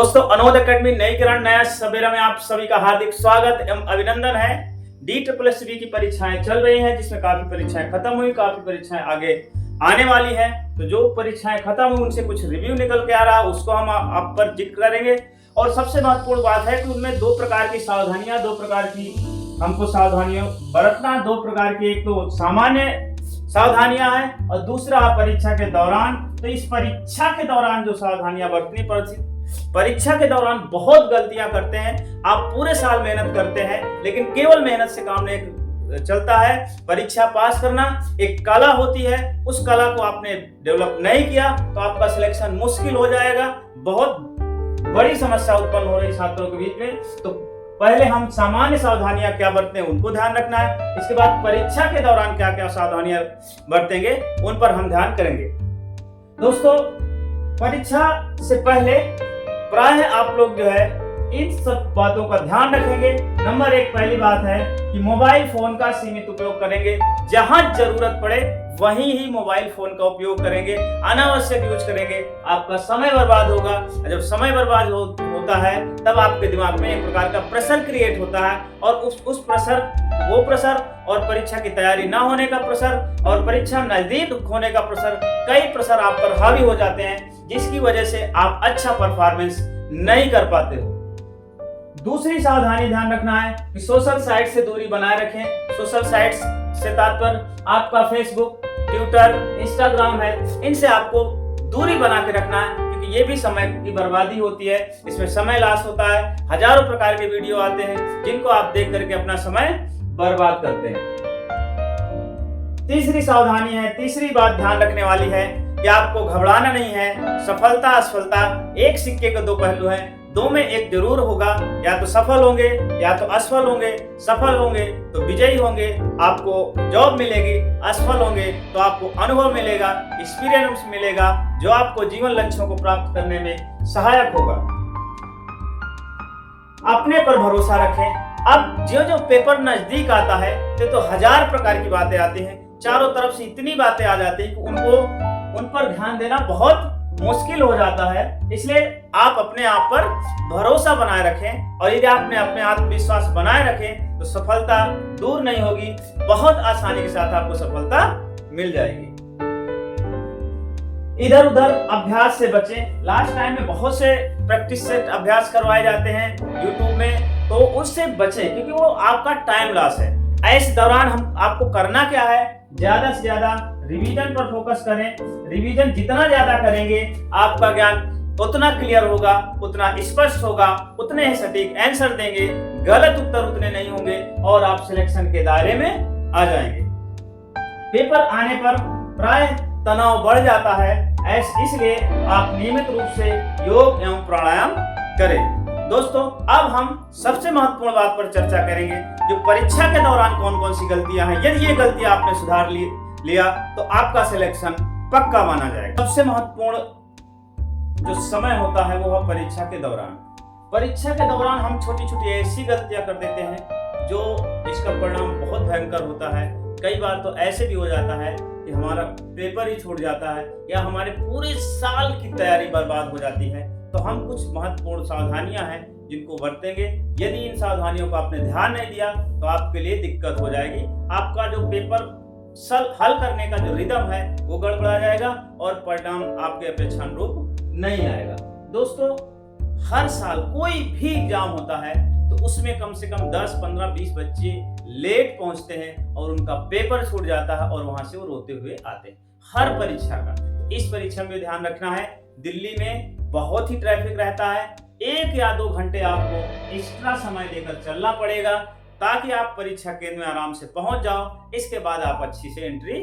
दोस्तों अनोद एकेडमी नई किरण नया सवेरा में आप सभी का हार्दिक स्वागत एवं अभिनंदन है। DSSB की परीक्षाएं चल रही हैं, जिसमें काफी परीक्षाएं खत्म हुई, काफी परीक्षाएं आगे आने वाली हैं। तो जो परीक्षाएं खत्म हुई उनसे कुछ रिव्यू निकल के आ रहा, उसको हम आप पर जिक्र करेंगे। और सबसे महत्वपूर्ण बात है कि उनमें दो प्रकार की सावधानियां, दो प्रकार की हमको सावधानियां बरतना, दो प्रकार की, एक तो सामान्य सावधानियां हैं और दूसरा परीक्षा के दौरान। तो इस परीक्षा के दौरान जो सावधानियां बरतनी पड़ती, परीक्षा के दौरान बहुत गलतियां करते हैं। आप पूरे साल मेहनत करते हैं लेकिन केवल मेहनत से काम नहीं चलता है। परीक्षा पास करना एक कला होती है, उस कला को आपने डेवलप नहीं किया तो आपका सिलेक्शन मुश्किल हो जाएगा। बहुत बड़ी समस्या उत्पन्न हो रही छात्रों के बीच में। तो पहले हम सामान्य सावधानियां क्या बरतें उनको ध्यान रखना है, इसके बाद परीक्षा के दौरान क्या क्या सावधानियां बरतेंगे उन पर हम ध्यान करेंगे। दोस्तों परीक्षा से पहले प्रायः आप लोग जो है इन सब बातों का ध्यान रखेंगे। नंबर एक, पहली बात है कि मोबाइल फोन का सीमित उपयोग करेंगे। जहां जरूरत पड़े वहीं ही मोबाइल फोन का उपयोग करेंगे, अनावश्यक यूज करेंगे, आपका समय बर्बाद होगा। जब समय बर्बाद होता है तब आपके दिमाग में एक प्रकार का प्रेशर क्रिएट होता है और उस प्रेशर और परीक्षा की तैयारी ना होने का प्रेशर और परीक्षा नजदीक होने का प्रेशर, कई प्रेशर आप पर हावी हो जाते हैं, जिसकी वजह से आप अच्छा परफॉर्मेंस नहीं कर पाते हो। दूसरी सावधानी ध्यान रखना है कि सोशल साइट से दूरी बनाए रखें। सोशल साइट्स से तात्पर्य आपका फेसबुक, ट्विटर, इंस्टाग्राम है, इनसे आपको दूरी बना के रखना है, क्योंकि ये भी समय की बर्बादी होती है। इसमें समय लॉस होता है, हजारों प्रकार के वीडियो आते हैं जिनको आप देख करके अपना समय बर्बाद करते हैं। तीसरी सावधानी है, तीसरी बात ध्यान रखने वाली है कि आपको घबराना नहीं है। सफलता असफलता एक सिक्के के दो पहलू हैं, दो में एक जरूर होगा, या तो सफल होंगे या तो असफल होंगे। सफल होंगे तो विजयी होंगे, आपको जॉब मिलेगी, असफल होंगे तो आपको अनुभव मिलेगा, एक्सपीरियंस मिलेगा, जो आपको जीवन लक्ष्यों को प्राप्त करने में सहायक होगा। अपने पर भरोसा रखें। अब जो पेपर नजदीक आता है तो हजार प्रकार की बातें आती हैं, चारों तरफ से इतनी बातें आ जाती हैं कि उन पर ध्यान देना बहुत मुश्किल हो जाता है। इसलिए आप अपने आप पर भरोसा बनाए रखें, और यदि आपने अपने आत्मविश्वास बनाए रखें तो सफलता दूर नहीं होगी, बहुत आसानी के साथ आपको सफलता मिल जाएगी। इधर उधर अभ्यास से बचें। लास्ट टाइम में बहुत से प्रैक्टिस सेट अभ्यास करवाए जाते हैं यूट्यूब में, तो उससे बचें क्योंकि वो आपका टाइम लॉस है। इस दौरान हम आपको करना क्या है, ज्यादा से ज्यादा रिवीजन पर फोकस करें। रिवीजन जितना ज्यादा करेंगे आपका ज्ञान उतना क्लियर होगा, उतना स्पष्ट होगा, उतने ही सटीक आंसर देंगे, गलत उत्तर उतने नहीं होंगे और आप सिलेक्शन के दायरे में आ जाएंगे। पेपर आने पर प्राय तनाव बढ़ जाता है, इसलिए आप नियमित रूप से योग एवं प्राणायाम करें। दोस्तों अब हम सबसे महत्वपूर्ण बात पर चर्चा करेंगे, जो परीक्षा के दौरान कौन कौन सी गलतियां हैं। यदि ये गलतियां आपने सुधार लिया तो आपका सिलेक्शन पक्का माना जाएगा। सबसे महत्वपूर्ण जो समय होता है वो है परीक्षा के दौरान। परीक्षा के दौरान हम छोटी छोटी ऐसी गलतियां कर देते हैं जिसका परिणाम बहुत भयंकर होता है। कई बार तो ऐसे भी हो जाता है कि हमारा पेपर ही छूट जाता है या हमारे पूरे साल की तैयारी बर्बाद हो जाती है। तो हम कुछ महत्वपूर्ण सावधानियां हैं जिनको बरतेंगे। यदि इन सावधानियों को आपने ध्यान नहीं दिया तो आपके लिए दिक्कत हो जाएगी। आपका जो पेपर हल करने का जो रिदम है वो गड़बड़ा जाएगा और परिणाम आपके अपेक्षानुरूप नहीं आएगा। दोस्तों हर साल कोई भी एग्जाम होता है तो उसमें कम से कम 10, 15, 20 बच्चे लेट पहुंचते हैं और उनका पेपर छूट जाता है और वहां से वो रोते हुए आते हैं। हर परीक्षा का इस परीक्षा में ध्यान रखना है। दिल्ली में बहुत ही ट्रैफिक रहता है, 1 या 2 घंटे आपको एक्स्ट्रा समय देकर चलना पड़ेगा ताकि आप परीक्षा केंद्र में आराम से पहुंच जाओ। इसके बाद आप अच्छी से एंट्री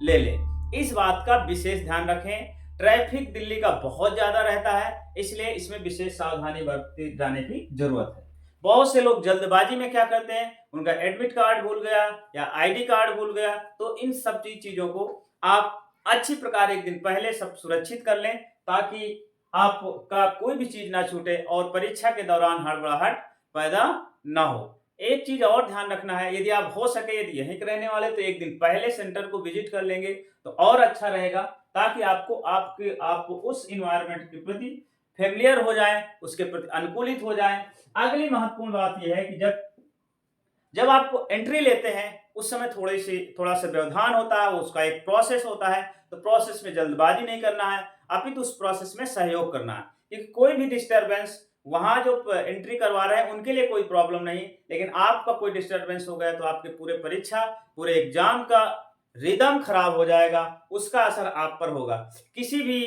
ले लें। इस बात का विशेष ध्यान रखें। ट्रैफिक दिल्ली का बहुत ज्यादा रहता है, इसलिए इसमें विशेष सावधानी बरते जाने की जरूरत है। बहुत से लोग जल्दबाजी में क्या करते हैं, उनका एडमिट कार्ड भूल गया या आईडी कार्ड भूल गया, तो इन सब चीजों को आप अच्छी प्रकार एक दिन पहले सब सुरक्षित कर लें ताकि आपका कोई भी चीज ना छूटे और परीक्षा के दौरान हड़बड़ाहट पैदा ना हो। एक चीज और ध्यान रखना है, यदि आप हो सके यदि यहीं के रहने वाले तो एक दिन पहले सेंटर को विजिट कर लेंगे तो और अच्छा रहेगा, ताकि आपको उस इन्वायरमेंट के प्रति फेमिलियर हो जाए, उसके प्रति अनुकूलित हो जाए। अगली महत्वपूर्ण बात यह है कि जब आप एंट्री लेते हैं उस समय थोड़ा सा व्यवधान होता है, उसका एक प्रोसेस होता है, तो प्रोसेस में जल्दबाजी नहीं करना है, अपितु उस प्रोसेस में सहयोग करना है। क्योंकि कोई भी डिस्टरबेंस वहां जो एंट्री करवा रहे हैं उनके लिए कोई प्रॉब्लम नहीं, लेकिन आपका कोई डिस्टरबेंस हो गया तो आपके पूरे परीक्षा, पूरे एग्जाम का रिदम खराब हो जाएगा, उसका असर आप पर होगा। किसी भी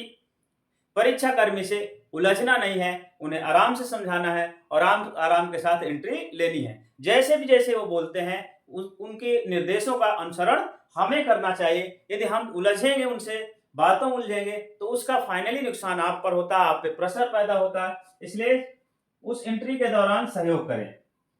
परीक्षा कर्मी से उलझना नहीं है, उन्हें आराम से समझाना है और आराम के साथ एंट्री लेनी है। जैसे वो बोलते हैं उनके निर्देशों का अनुसरण हमें करना चाहिए। यदि हम उलझेंगे, उनसे बातों उलझेंगे तो उसका फाइनली नुकसान आप पर होता है, आप पे प्रेशर पैदा होता है। इसलिए उस एंट्री के दौरान सहयोग करें।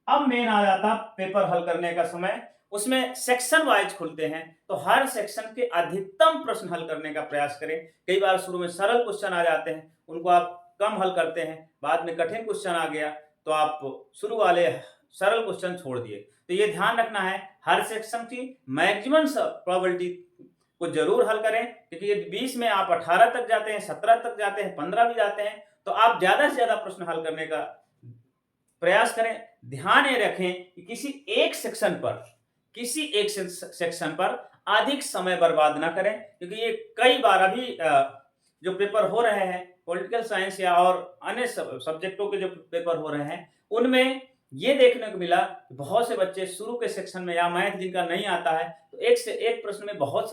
अब मेन आ जाता पेपर हल करने का समय। उसमें सेक्शन वाइज खुलते हैं, तो हर सेक्शन के अधिकतम प्रश्न हल करने का प्रयास करें। कई बार शुरू में सरल क्वेश्चन आ जाते हैं, उनको आप कम हल करते हैं, बाद में कठिन क्वेश्चन आ गया तो आप शुरू वाले सरल क्वेश्चन छोड़ दिए। तो ये ध्यान रखना है, हर सेक्शन की मैक्सिमम प्रोबेबिलिटी को जरूर हल करें, क्योंकि ये 20 में आप 18 तक जाते हैं, 17 तक जाते हैं, 15 भी जाते हैं, तो आप ज्यादा से ज्यादा प्रश्न हल करने का प्रयास करें। ध्यान ये रखें कि किसी एक सेक्शन पर अधिक समय बर्बाद ना करें, क्योंकि ये कई बार अभी जो पेपर हो रहे हैं पॉलिटिकल साइंस या और अन्य सब्जेक्टों के जो पेपर हो रहे हैं, उनमें ये देखने को मिला कि बहुत से बच्चे शुरू के सेक्शन में या मैथ जिनका नहीं आता है तो एक से एक प्रश्न में बहुत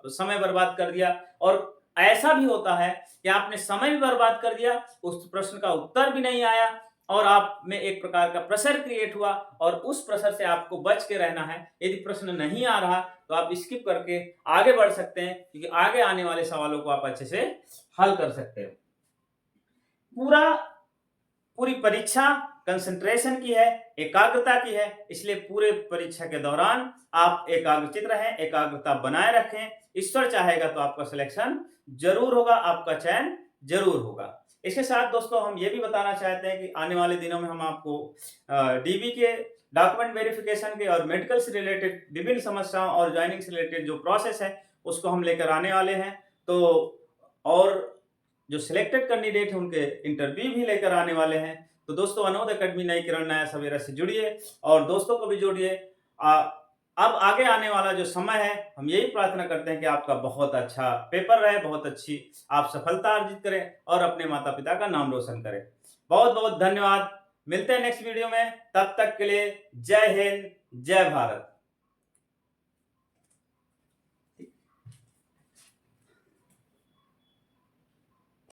समय बर्बाद कर दिया। और ऐसा भी होता है कि आपने समय भी बर्बाद कर दिया, उस प्रश्न का उत्तर भी नहीं आया और आप में एक प्रकार का प्रेशर क्रिएट हुआ, और उस प्रेशर से आपको बच के रहना है। यदि प्रश्न नहीं आ रहा तो आप स्किप करके आगे बढ़ सकते हैं, क्योंकि आगे आने वाले सवालों को आप अच्छे से हल कर सकते हो। पूरी परीक्षा कंसंट्रेशन की है, एकाग्रता की है, इसलिए पूरे परीक्षा के दौरान आप एकाग्रचित रहें, एकाग्रता बनाए रखें। ईश्वर चाहेगा तो आपका सिलेक्शन जरूर होगा, आपका चयन जरूर होगा। इसके साथ दोस्तों हम ये भी बताना चाहते हैं कि आने वाले दिनों में हम आपको डीबी के डॉक्यूमेंट वेरिफिकेशन के और मेडिकल से रिलेटेड विभिन्न समस्याओं और ज्वाइनिंग से रिलेटेड जो प्रोसेस है उसको हम लेकर आने वाले हैं। तो और जो सिलेक्टेड कैंडिडेट हैं उनके इंटरव्यू भी लेकर आने वाले हैं। तो दोस्तों अनोद एकेडमी नई किरण नया सवेरा से जुड़िए और दोस्तों को भी जोड़िए। अब आगे आने वाला जो समय है हम यही प्रार्थना करते हैं कि आपका बहुत अच्छा पेपर रहे, बहुत अच्छी आप सफलता अर्जित करें और अपने माता पिता का नाम रोशन करें। बहुत बहुत धन्यवाद। मिलते हैं नेक्स्ट वीडियो में, तब तक के लिए जय हिंद, जय भारत।